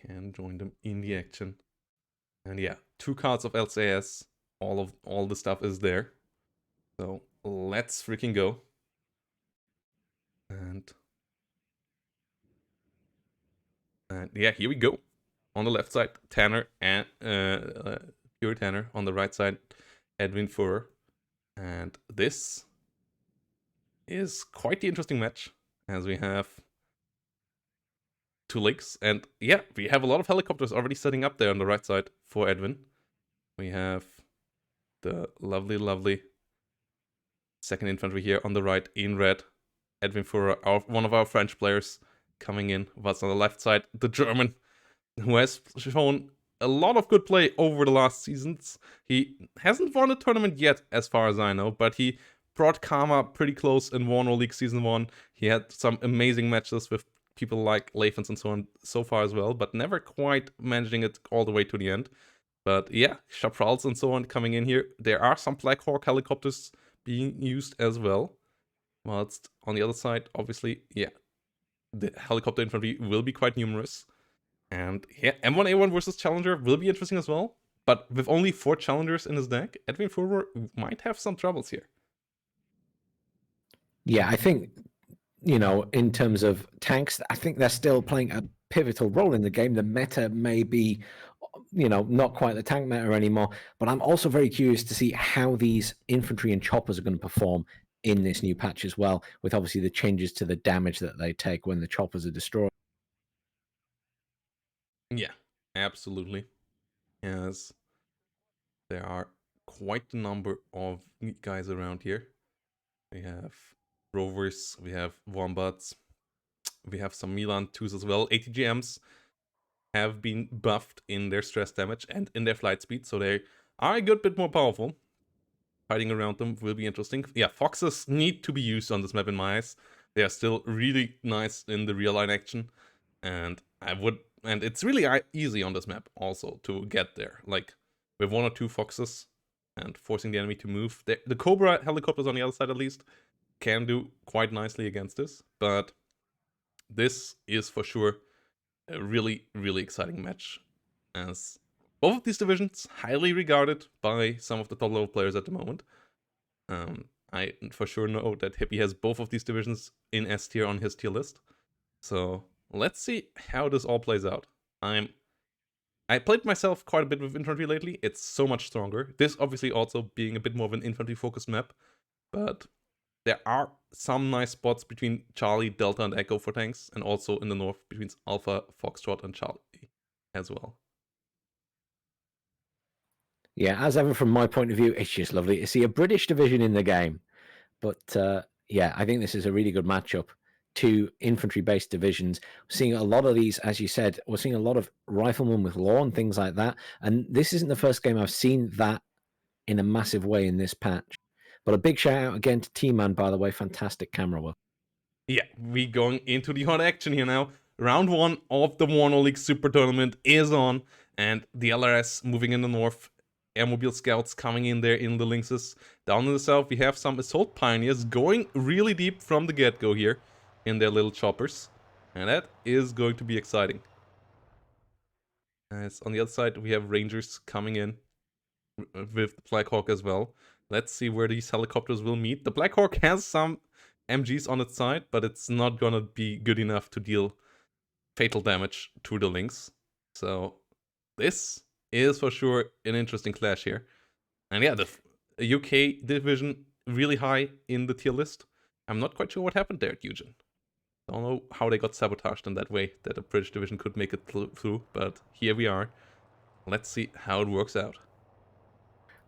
can join them in the action. And yeah, 2 cards of LCS. All the stuff is there. So let's freaking go. And yeah, here we go. On the left side, Tanner and P.uritanner. On the right side, Edwinfuor. And this is quite the interesting match, as we have 2 lakes. And yeah, we have a lot of helicopters already setting up there on the right side for Edwin. We have the lovely second infantry here on the right in red. Edwinfuor, one of our French players, coming in. What's on the left side? The German, who has shown a lot of good play over the last seasons. He hasn't won a tournament yet, as far as I know, but he brought Karma pretty close in WARNO League Season 1. He had some amazing matches with people like Leifens and so on so far as well, but never quite managing it all the way to the end. But yeah, Chaprals and so on coming in here. There are some Black Hawk helicopters being used as well. Whilst on the other side, obviously, yeah, the helicopter infantry will be quite numerous. And yeah, M1A1 versus Challenger will be interesting as well. But with only 4 Challengers in his deck, Edwinfuor might have some troubles here. Yeah, I think, in terms of tanks, I think they're still playing a pivotal role in the game. The meta may be, not quite the tank meta anymore, but I'm also very curious to see how these infantry and choppers are going to perform in this new patch as well, with obviously the changes to the damage that they take when the choppers are destroyed. Yeah, absolutely. As there are quite a number of guys around here. We have Rovers, we have Wombats, we have some Milan 2s as well. ATGMs have been buffed in their stress damage and in their flight speed, so they are a good bit more powerful. Fighting around them will be interesting. Yeah, Foxes need to be used on this map in my eyes. They are still really nice in the real line action, and it's really easy on this map also to get there. Like with 1 or 2 Foxes and forcing the enemy to move. The Cobra helicopters on the other side at least can do quite nicely against this, but this is for sure a really exciting match, as both of these divisions highly regarded by some of the top level players at the moment. I for sure know that Hippie has both of these divisions in S tier on his tier list. So let's see how this all plays out. I played myself quite a bit with infantry lately. It's so much stronger. This obviously also being a bit more of an infantry focused map, but there are some nice spots between Charlie, Delta, and Echo for tanks, and also in the north between Alpha, Foxtrot, and Charlie as well. Yeah, as ever from my point of view, it's just lovely to see a British division in the game. But yeah, I think this is a really good matchup. 2 infantry-based divisions. We're seeing a lot of these, as you said, we're seeing a lot of riflemen with law and things like that. And this isn't the first game I've seen that in a massive way in this patch. But a big shout out again to T-Man, by the way. Fantastic camera work. Yeah, we going into the hot action here now. Round 1 of the WARNO League Super Tournament is on, and the LRS moving in the north. Airmobile Scouts coming in there in the Lynxes. Down in the south, we have some Assault Pioneers going really deep from the get-go here in their little choppers. And that is going to be exciting. As on the other side, we have Rangers coming in with the Black Hawk as well. Let's see where these helicopters will meet. The Black Hawk has some MGs on its side, but it's not gonna be good enough to deal fatal damage to the Lynx. So this is for sure an interesting clash here. And yeah, the UK division really high in the tier list. I'm not quite sure what happened there at Eugen. Don't know how they got sabotaged in that way, that the British division could make it through, but here we are. Let's see how it works out.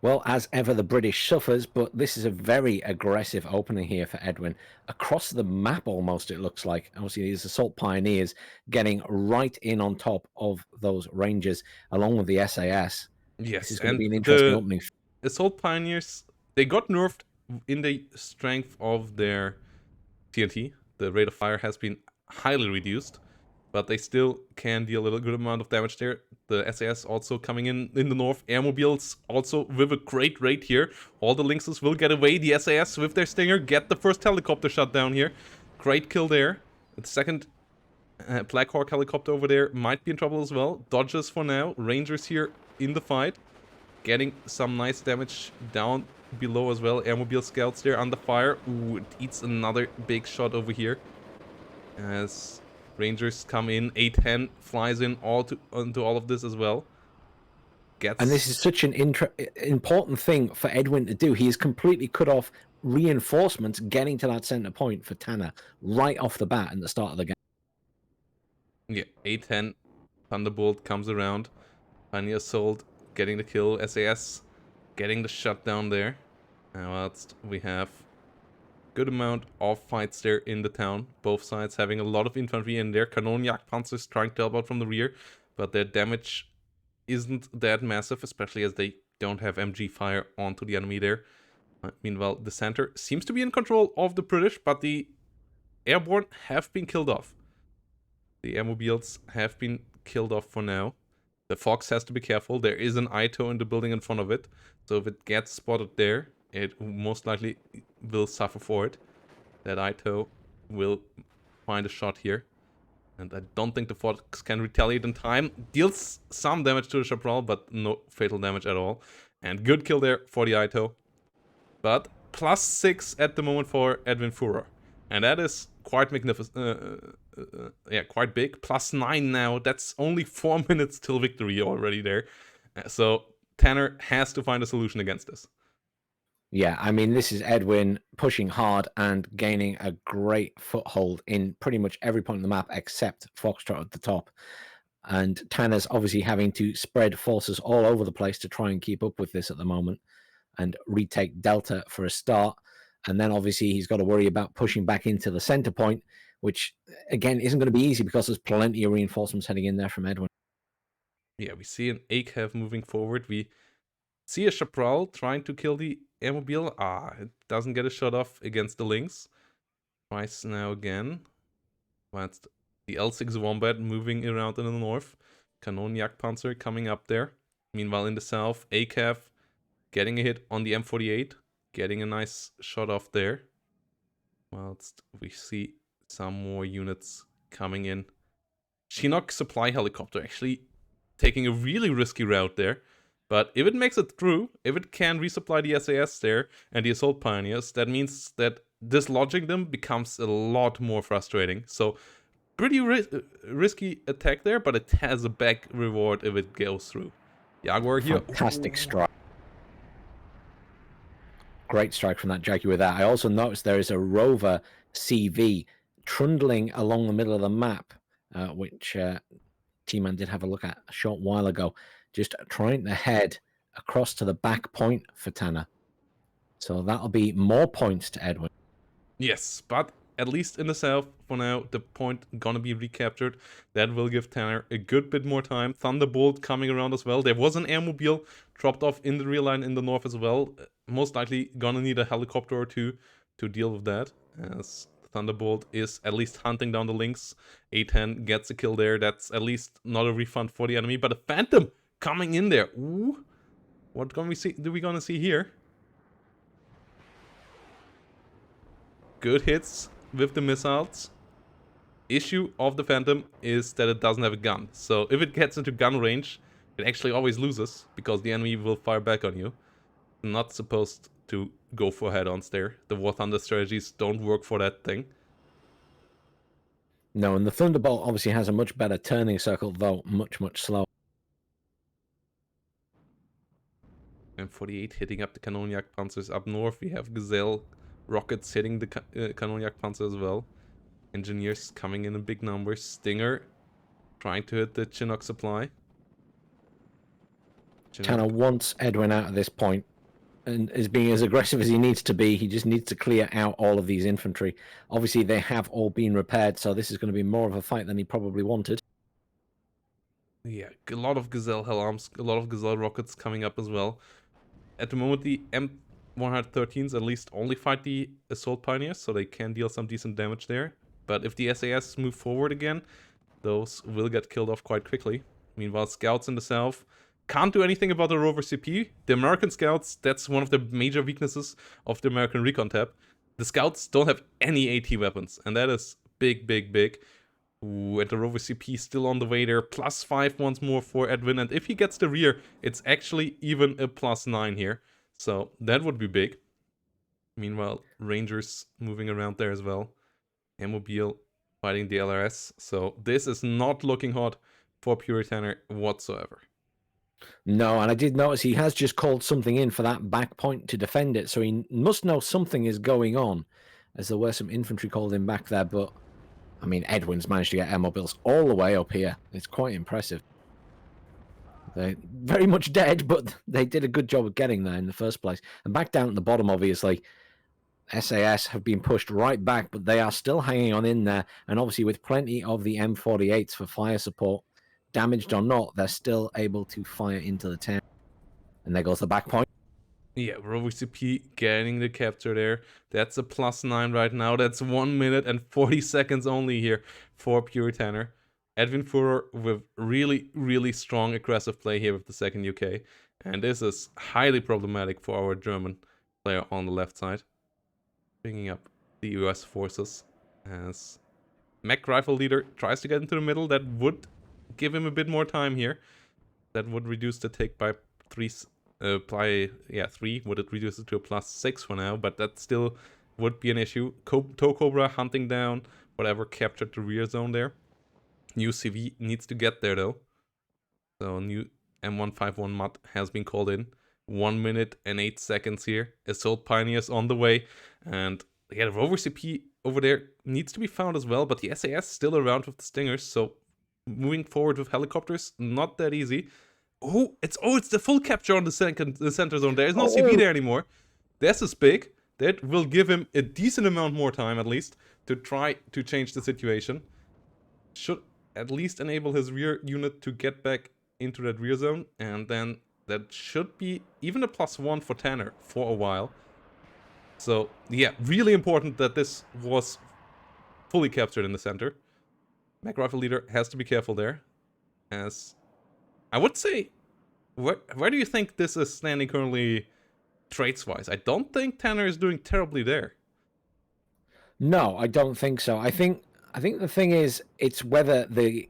Well, as ever, the British suffers, but this is a very aggressive opening here for Edwin. Across the map, almost, it looks like. Obviously, these Assault Pioneers getting right in on top of those Rangers, along with the SAS. Yes, this is going to be an interesting opening. Assault Pioneers, they got nerfed in the strength of their TNT. The rate of fire has been highly reduced, but they still can deal a good amount of damage there. The SAS also coming in the north. Airmobiles also with a great rate here. All the Lynxes will get away. The SAS with their Stinger get the first helicopter shot down here. Great kill there. The second Black Hawk helicopter over there might be in trouble as well. Dodges for now. Rangers here in the fight. Getting some nice damage down below as well. Airmobile scouts there under fire. Ooh, it eats another big shot over here. As Rangers come in. A10 flies in onto all of this as well. And this is such an important thing for Edwin to do. He has completely cut off reinforcements getting to that center point for Tanner right off the bat at the start of the game. Yeah, A10 Thunderbolt comes around. Tiny Assault getting the kill. SAS getting the shutdown there. Now we have good amount of fights there in the town. Both sides having a lot of infantry in there. Kanonjagdpanzers trying to help out from the rear, but their damage isn't that massive, especially as they don't have MG fire onto the enemy there. Meanwhile, the center seems to be in control of the British, but the airborne have been killed off. The airmobiles have been killed off for now. The Fox has to be careful. There is an ITO in the building in front of it, so if it gets spotted there, it most likely will suffer for it. That ITO will find a shot here. And I don't think the Fox can retaliate in time. Deals some damage to the Chaparral, but no fatal damage at all. And good kill there for the ITO. But +6 at the moment for Edwinfuor. And that is quite magnificent. Yeah, quite big. +9 now. That's only 4 minutes till victory already there. So Tanner has to find a solution against this. Yeah, I mean, this is Edwin pushing hard and gaining a great foothold in pretty much every point on the map except Foxtrot at the top. And Tanner's obviously having to spread forces all over the place to try and keep up with this at the moment and retake Delta for a start. And then obviously he's got to worry about pushing back into the center point, which again isn't going to be easy because there's plenty of reinforcements heading in there from Edwin. Yeah, we see an ACAV moving forward. We see a Chaparral trying to kill the airmobile. It doesn't get a shot off against the Lynx. Twice now again. That's the L6 Wombat moving around in the north. Kanonjagdpanzer coming up there. Meanwhile in the south, ACAV getting a hit on the M48. Getting a nice shot off there. Whilst we see some more units coming in. Chinook supply helicopter actually taking a really risky route there. But if it makes it through, if it can resupply the SAS there and the Assault Pioneers, that means that dislodging them becomes a lot more frustrating. So pretty risky attack there, but it has a back reward if it goes through. Jaguar here. Fantastic strike. Great strike from that Jaguar there. I also noticed there is a Rover CV trundling along the middle of the map, which T-Man did have a look at a short while ago, just trying to head across to the back point for Tanner. So that'll be more points to Edwin. Yes, but at least in the south, for now, the point gonna be recaptured. That will give Tanner a good bit more time. Thunderbolt coming around as well. There was an airmobile dropped off in the rear line in the north as well. Most likely gonna need a helicopter or two to deal with that, as Thunderbolt is at least hunting down the Lynx. A10 gets a kill there. That's at least not a refund for the enemy, but a Phantom coming in there. Ooh, what do we gonna see here? Good hits with the missiles. Issue of the Phantom is that it doesn't have a gun. So if it gets into gun range, it actually always loses because the enemy will fire back on you. Not supposed to go for head-ons there. The War Thunder strategies don't work for that thing. No, and the Thunderbolt obviously has a much better turning circle, though much, much slower. M48 hitting up the Kanonjagdpanzers up north. We have Gazelle rockets hitting the Kanonjagdpanzer as well. Engineers coming in big numbers. Stinger trying to hit the Chinook supply. Tanner wants Edwin out at this point and is being as aggressive as he needs to be. He just needs to clear out all of these infantry. Obviously, they have all been repaired, so this is going to be more of a fight than he probably wanted. Yeah, a lot of Gazelle Helms, a lot of Gazelle rockets coming up as well. At the moment, the M113s at least only fight the Assault Pioneers, so they can deal some decent damage there. But if the SAS move forward again, those will get killed off quite quickly. Meanwhile, scouts in the south can't do anything about the Rover CP. The American scouts, that's one of the major weaknesses of the American Recon tab. The scouts don't have any AT weapons, and that is big, big, big. Ooh, and the Rover CP still on the way there. +5 once more for Edwin. And if he gets the rear, it's actually even a +9 here. So that would be big. Meanwhile, Rangers moving around there as well. Mobile fighting the LRS. So this is not looking hot for P.uritanner whatsoever. No, and I did notice he has just called something in for that back point to defend it, so he must know something is going on, as there were some infantry called in back there, but, I mean, Edwin's managed to get air mobiles all the way up here. It's quite impressive. They're very much dead, but they did a good job of getting there in the first place. And back down at the bottom, obviously, SAS have been pushed right back, but they are still hanging on in there, and obviously with plenty of the M48s for fire support, damaged or not, they're still able to fire into the town. And there goes the back point. Yeah, Rover CP getting the capture there. That's a +9 right now. That's 1 minute and 40 seconds only here for P.uritanner. Edwinfuor with really, really strong aggressive play here with the second UK. And this is highly problematic for our German player on the left side. Bringing up the US forces as Mech Rifle Leader tries to get into the middle. That would give him a bit more time here. That would reduce the tick by 3. 3 would it reduce it to a +6 for now, but that still would be an issue. Tow Cobra hunting down whatever captured the rear zone there. New CV needs to get there though. So new M151 mod has been called in. 1 minute and 8 seconds here. Assault Pioneers on the way. And yeah, the Rover CP over there needs to be found as well, but the SAS still around with the Stingers, so moving forward with helicopters, not that easy. It's the full capture on the center zone. There is no CV there anymore. This is big. That will give him a decent amount more time, at least, to try to change the situation. Should at least enable his rear unit to get back into that rear zone, and then that should be even a +1 for Tanner for a while. So yeah, really important that this was fully captured in the center. Mech Rifle Leader has to be careful there, as I would say, where do you think this is standing currently traits-wise? I don't think Tanner is doing terribly there. No, I don't think so. I think the thing is, it's whether the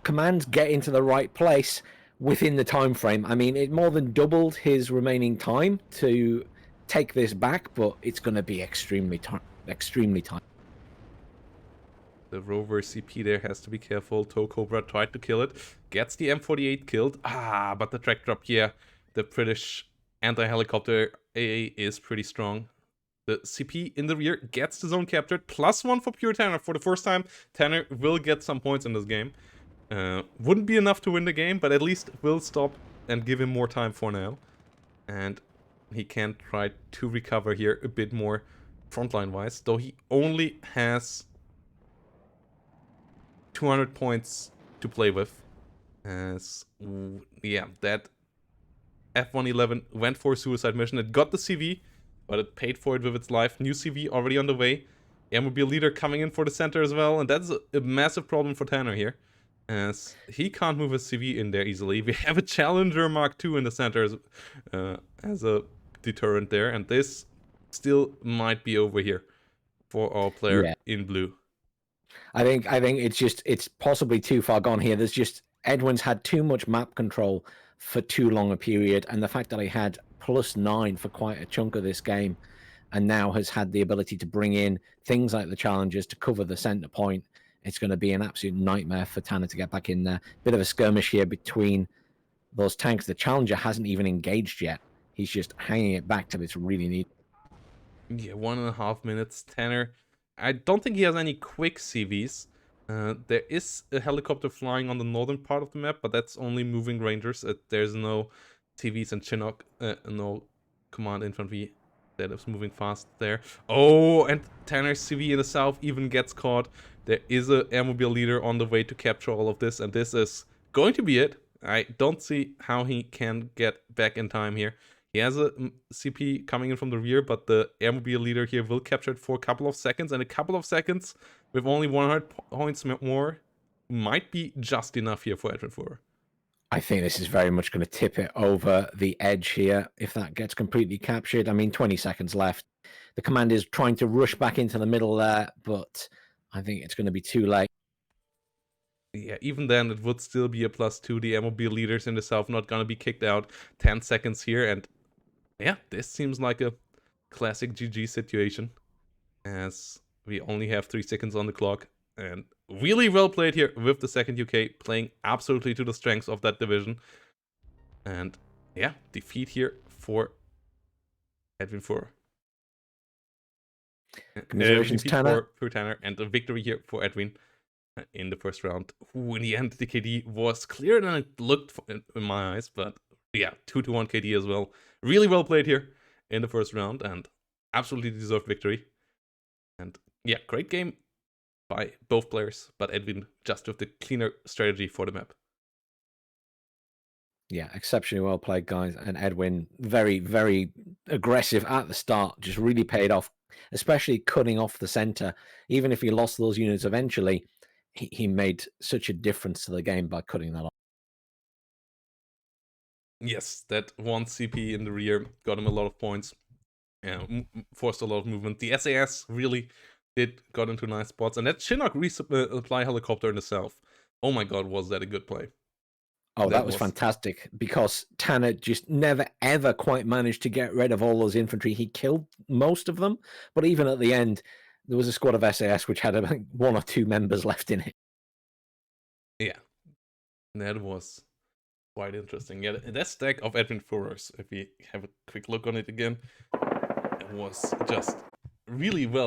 commands get into the right place within the time frame. I mean, it more than doubled his remaining time to take this back, but it's going to be extremely tight. The Rover CP there has to be careful. Tow Cobra tried to kill it. Gets the M48 killed. But the track drop, yeah. The British anti-helicopter AA is pretty strong. The CP in the rear gets the zone captured. +1 for P.uritanner for the first time. Tanner will get some points in this game. Wouldn't be enough to win the game, but at least will stop and give him more time for now. And he can try to recover here a bit more frontline-wise, though he only has 200 points to play with. As yeah, that F111 went for a suicide mission. It got the CV, but it paid for it with its life. New CV already on the way. Mobile Leader coming in for the center as well, and that's a massive problem for Tanner here, as he can't move his CV in there easily. We have a Challenger Mark II in the center as a deterrent there, and this still might be over here for our player in blue. I think it's possibly too far gone here. There's just Edwin's had too much map control for too long a period, and the fact that he had +9 for quite a chunk of this game, and now has had the ability to bring in things like the Challengers to cover the center point, it's going to be an absolute nightmare for Tanner to get back in there. Bit of a skirmish here between those tanks. The Challenger hasn't even engaged yet. He's just hanging it back till it's really needed. Yeah, 1.5 minutes. Tanner, I don't think he has any quick CVs. There is a helicopter flying on the northern part of the map, but that's only moving Rangers. There's no CVs and Chinook, no command infantry that is moving fast there. Oh, and Tanner's CV in the south even gets caught. There is a Mobile Leader on the way to capture all of this, and this is going to be it. I don't see how he can get back in time here. He has a CP coming in from the rear, but the Mobile Leader here will capture it for a couple of seconds, and a couple of seconds with only 100 points more might be just enough here for Edwinfuor. I think this is very much going to tip it over the edge here if that gets completely captured. I mean, 20 seconds left. The command is trying to rush back into the middle there, but I think it's going to be too late. yeah, even then it would still be a +2. The MOB leaders in the south not gonna be kicked out. 10 seconds here, and yeah, this seems like a classic GG situation, as we only have 3 seconds on the clock. And really well played here with the second UK, playing absolutely to the strengths of that division. And yeah, defeat here for Edwinfuor. Congratulations, defeat Tanner. for Uritanner, and a victory here for Edwin in the first round. Who in the end, the KD was clearer than it looked in my eyes, but yeah, 2-1 KD as well. Really well played here in the first round, and absolutely deserved victory. And yeah, great game by both players, but Edwin just with the cleaner strategy for the map. Yeah, exceptionally well played, guys. And Edwin, very, very aggressive at the start, just really paid off, especially cutting off the center. Even if he lost those units eventually, he made such a difference to the game by cutting that off. Yes, that one CP in the rear got him a lot of points. Yeah, forced a lot of movement. The SAS really got into nice spots, and that Chinook resupply helicopter in the south. Oh my god, was that a good play? Oh, that was fantastic, because Tanner just never, ever quite managed to get rid of all those infantry. He killed most of them, but even at the end, there was a squad of SAS which had about 1 or 2 members left in it. Yeah, that was quite interesting. Yeah, that stack of Edwinfuors, if we have a quick look on it again, it was just really well